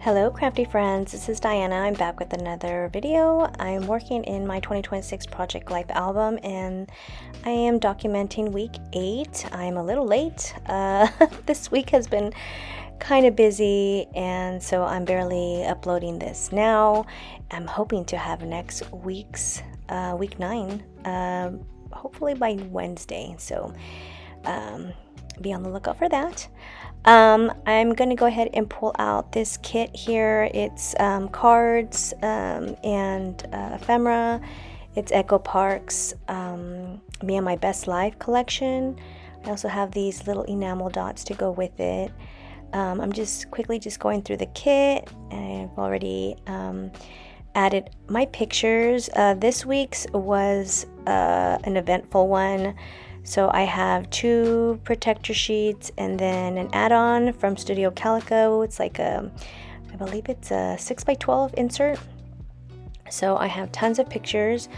Hello crafty friends, this is Diana. I'm back with another video. I'm working in my 2026 Project Life album and I am documenting week 8. I'm a little late. This week has been kind of busy and so I'm barely uploading this now. I'm hoping to have next week's week 9 hopefully by Wednesday, so be on the lookout for that. I'm going to go ahead and pull out this kit here. It's cards and ephemera. It's Echo Park's Me and My Best Life collection. I also have these little enamel dots to go with it. I'm just quickly going through the kit. I've already added my pictures. This week's was an eventful one. So I have 2 protector sheets and then an add-on from Studio Calico. It's like I believe it's a 6x12 insert. So I have tons of pictures.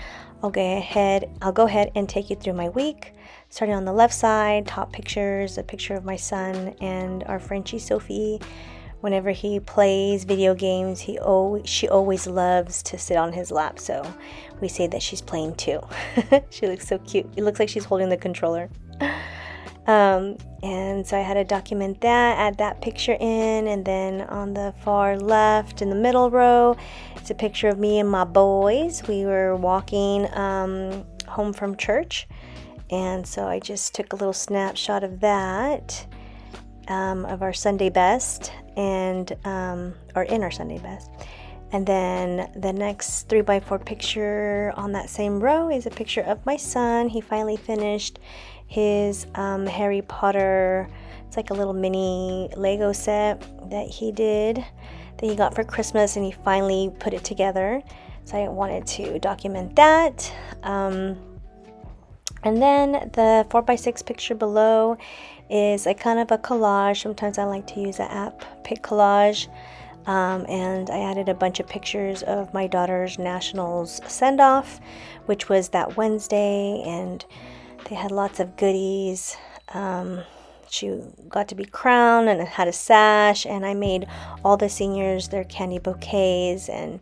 I'll go ahead and take you through my week. Starting on the left side, top pictures, a picture of my son and our Frenchie Sophie. Whenever he plays video games, she always loves to sit on his lap, so we say that she's playing too. She looks so cute. It looks like she's holding the controller. And so I had to document that, add that picture in, and then on the far left in the middle row, it's a picture of me and my boys. We were walking home from church, and so I just took a little snapshot of that. Of our Sunday best and or in our Sunday best, and then the next 3x4 picture on that same row is a picture of my son. He finally finished his Harry Potter. It's like a little mini Lego set that he got for Christmas, and he finally put it together, so I wanted to document that. And then the 4x6 picture below is a kind of a collage. Sometimes I like to use the app Pic Collage. And I added a bunch of pictures of my daughter's nationals send-off, which was that Wednesday, and they had lots of goodies. She got to be crowned and had a sash, and I made all the seniors their candy bouquets, and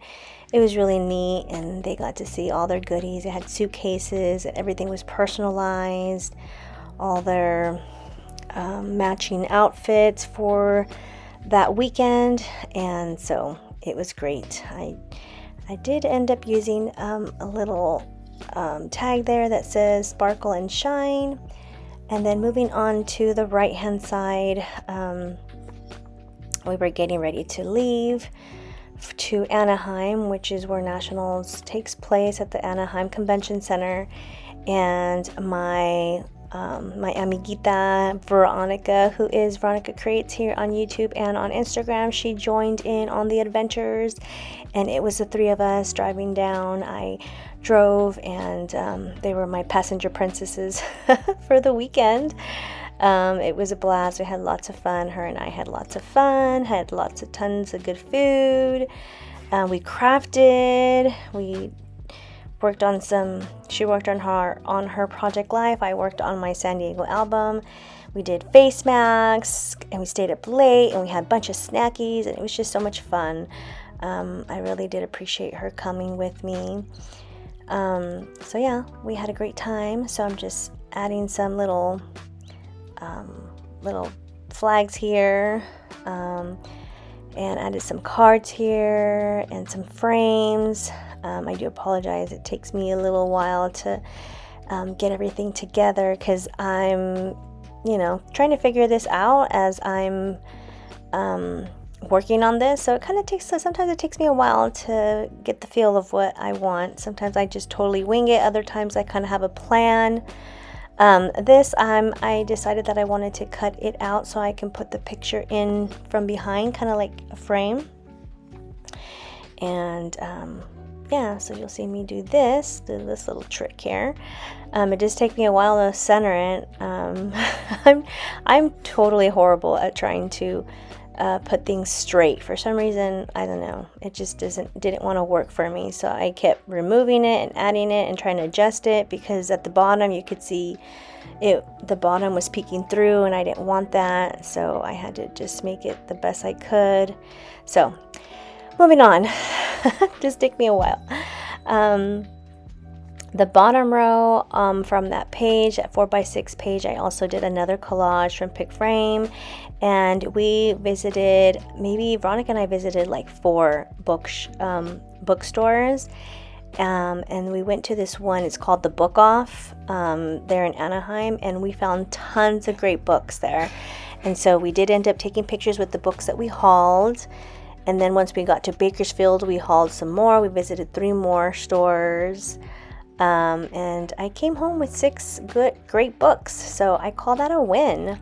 it was really neat, and they got to see all their goodies. They had suitcases, and everything was personalized, all their matching outfits for that weekend, and so it was great. I did end up using a little tag there that says sparkle and shine. And then moving on to the right hand side, we were getting ready to leave to Anaheim, which is where Nationals takes place at the Anaheim Convention Center, and my amiguita Veronica, who is Veronica Creates here on YouTube and on Instagram, she joined in on the adventures, and it was the 3 of us driving down. I drove, and they were my passenger princesses for the weekend. It was a blast. We had lots of fun. Her and I had lots of fun, had tons of good food. We crafted. We worked on she worked on her Project Life. I worked on my San Diego album. We did face masks, and we stayed up late, and we had a bunch of snackies, and it was just so much fun. I really did appreciate her coming with me. So yeah, we had a great time. So I'm just adding some little flags here, and added some cards here and some frames. I do apologize, it takes me a little while to get everything together, because I'm trying to figure this out as I'm working on this, so sometimes it takes me a while to get the feel of what I want. Sometimes I just totally wing it, other times I kind of have a plan. I decided that I wanted to cut it out so I can put the picture in from behind, kind of like a frame. And yeah, so you'll see me do this little trick here. It does take me a while to center it. I'm totally horrible at trying to put things straight. For some reason, I don't know, it just didn't want to work for me, so I kept removing it and adding it and trying to adjust it, because at the bottom you could see the bottom was peeking through, and I didn't want that, so I had to just make it the best I could. So moving on. Just take me a while. The bottom row from that page, that 4x6 page, I also did another collage from Pick Frame, and we visited, maybe Veronica and I visited like 4 bookstores, and we went to this one. It's called The Book Off, there in Anaheim, and we found tons of great books there. And so we did end up taking pictures with the books that we hauled. And then once we got to Bakersfield, we hauled some more. We visited 3 more stores. And I came home with 6 great books. So I call that a win.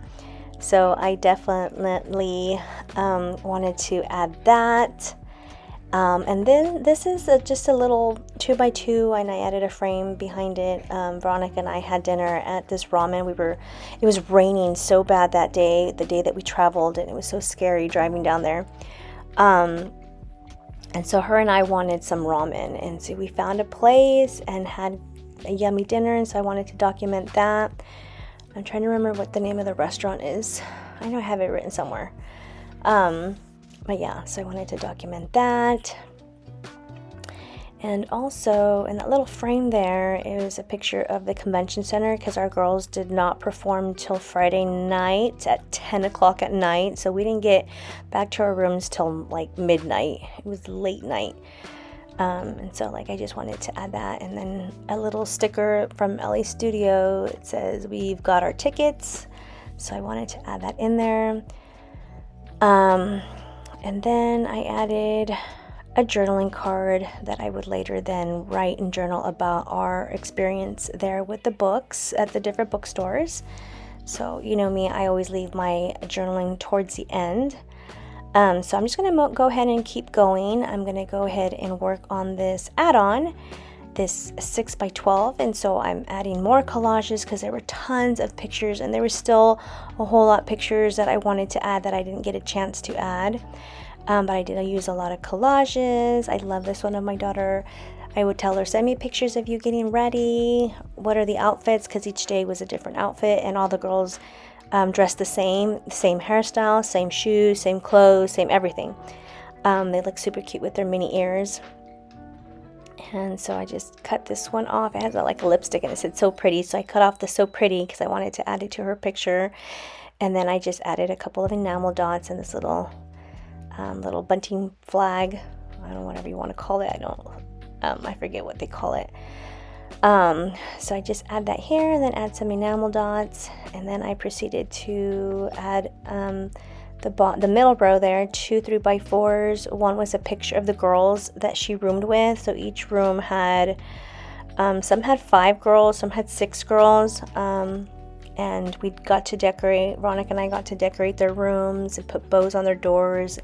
So I definitely wanted to add that. And then this is just a little 2x2, and I added a frame behind it. Veronica and I had dinner at this ramen. It was raining so bad that day, the day that we traveled, and it was so scary driving down there. And so her and I wanted some ramen, and so we found a place and had a yummy dinner, and so I wanted to document that. I'm trying to remember what the name of the restaurant is. I know I have it written somewhere. But yeah, so I wanted to document that. And also in that little frame there is a picture of the convention center, because our girls did not perform till Friday night at 10 o'clock at night. So we didn't get back to our rooms till like midnight. It was late night. And so like I just wanted to add that. And then a little sticker from LA Studio. It says, "We've got our tickets." So I wanted to add that in there. And then I added a journaling card that I would later then write and journal about our experience there with the books at the different bookstores. So you know me, I always leave my journaling towards the end. So I'm just going to go ahead and keep going. I'm going to go ahead and work on this add-on, this 6x12, and so I'm adding more collages because there were tons of pictures, and there was still a whole lot of pictures that I wanted to add that I didn't get a chance to add. But I did use a lot of collages. I love this one of my daughter. I would tell her, send me pictures of you getting ready. What are the outfits? Because each day was a different outfit, and all the girls dressed the same hairstyle, same shoes, same clothes, same everything. They look super cute with their mini ears. And so I just cut this one off. It has like a lipstick, and it said "so pretty." So I cut off the "so pretty" because I wanted to add it to her picture. And then I just added a couple of enamel dots and this little bunting flag. I don't know, whatever you want to call it. I forget what they call it. So I just add that here, and then add some enamel dots, and then I proceeded to add the middle row there, 2 3x4s. One was a picture of the girls that she roomed with. So each room had some had 5 girls, some had 6 girls, and we got to decorate. Veronica and I got to decorate their rooms and put bows on their doors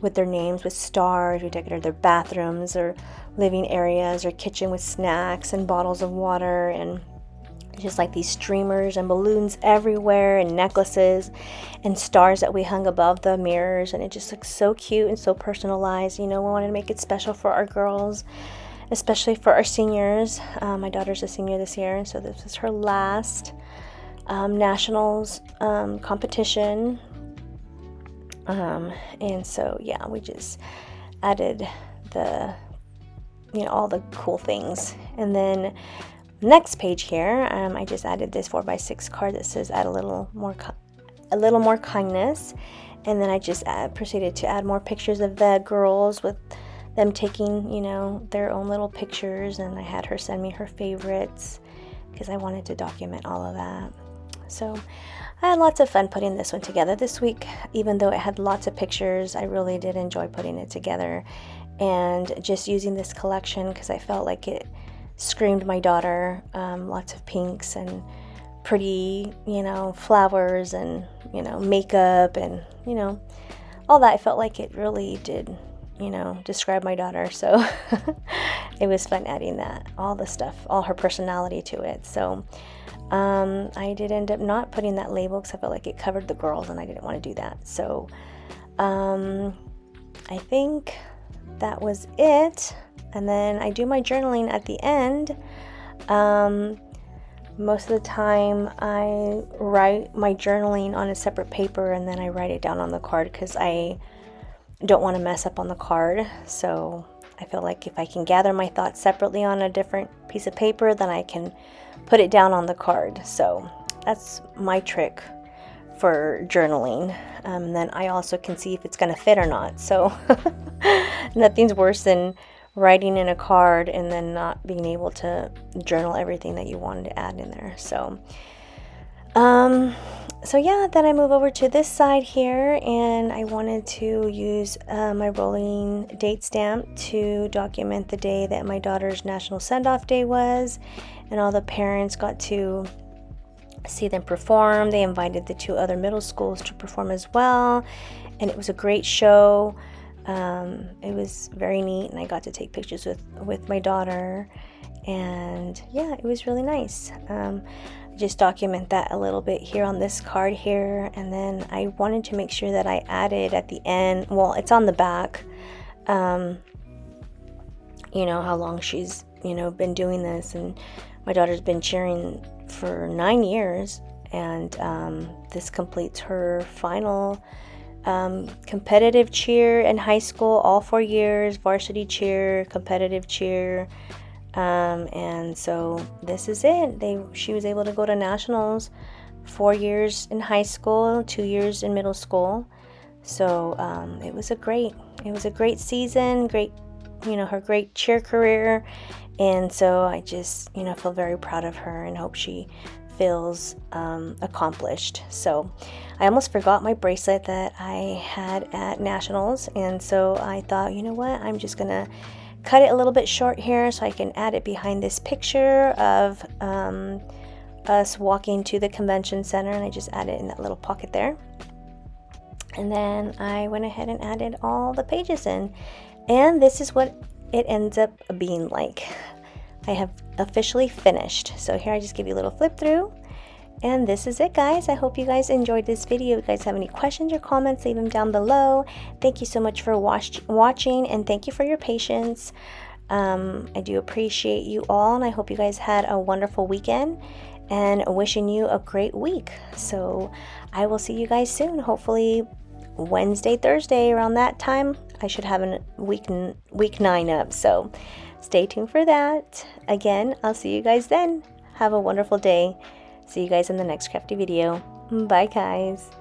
with their names with stars. We decorated their bathrooms or living areas or kitchen with snacks and bottles of water, and just like these streamers and balloons everywhere, and necklaces and stars that we hung above the mirrors, and it just looks so cute and so personalized. You know, we wanted to make it special for our girls, especially for our seniors. My daughter's a senior this year, and so this is her last nationals competition. And so yeah, we just added all the cool things. And then next page here, I just added this 4x6 card that says add a little more kindness. And then I just proceeded to add more pictures of the girls with them taking, their own little pictures. And I had her send me her favorites because I wanted to document all of that. So I had lots of fun putting this one together this week. Even though it had lots of pictures, I really did enjoy putting it together and just using this collection because I felt like it screamed my daughter. Lots of pinks and pretty, flowers and, makeup and, all that. I felt like it really did, describe my daughter. So it was fun adding that, all the stuff, all her personality to it. So I did end up not putting that label because I felt like it covered the girls and I didn't want to do that. So I think that was it. And then I do my journaling at the end. most of the time I write my journaling on a separate paper and then I write it down on the card because I don't want to mess up on the card. So I feel like if I can gather my thoughts separately on a different piece of paper, then I can put it down on the card. So that's my trick for journaling. Then I also can see if it's going to fit or not. So nothing's worse than writing in a card and then not being able to journal everything that you wanted to add in there. So yeah, then I move over to this side here, and I wanted to use my rolling date stamp to document the day that my daughter's National Send-Off Day was, and all the parents got to see them perform. They invited the 2 other middle schools to perform as well, and it was a great show. It was very neat, and I got to take pictures with my daughter, and yeah, it was really nice. Just document that a little bit here on this card here, and then I wanted to make sure that I added at the end, well, it's on the back, how long she's been doing this, and my daughter's been cheering for 9 years, and this completes her final competitive cheer in high school, all 4 years, varsity cheer, competitive cheer. And so this is it. She was able to go to nationals 4 years in high school, 2 years in middle school. So it was a great season, great, her great cheer career. And so I just, feel very proud of her and hope she feels accomplished. So I almost forgot my bracelet that I had at nationals. And so I thought, you know what, I'm just going to cut it a little bit short here so I can add it behind this picture of us walking to the convention center, and I just added it in that little pocket there. And then I went ahead and added all the pages in, and this is what it ends up being like. I have officially finished. So here I just give you a little flip through, and this is it, guys. I hope you guys enjoyed this video. If you guys have any questions or comments, leave them down below. Thank you so much for watching, and thank you for your patience. I do appreciate you all, and I hope you guys had a wonderful weekend, and wishing you a great week. So I will see you guys soon. Hopefully Wednesday, Thursday, around that time, I should have a week 9 up. So stay tuned for that. Again, I'll see you guys then. Have a wonderful day. See you guys in the next crafty video. Bye, guys.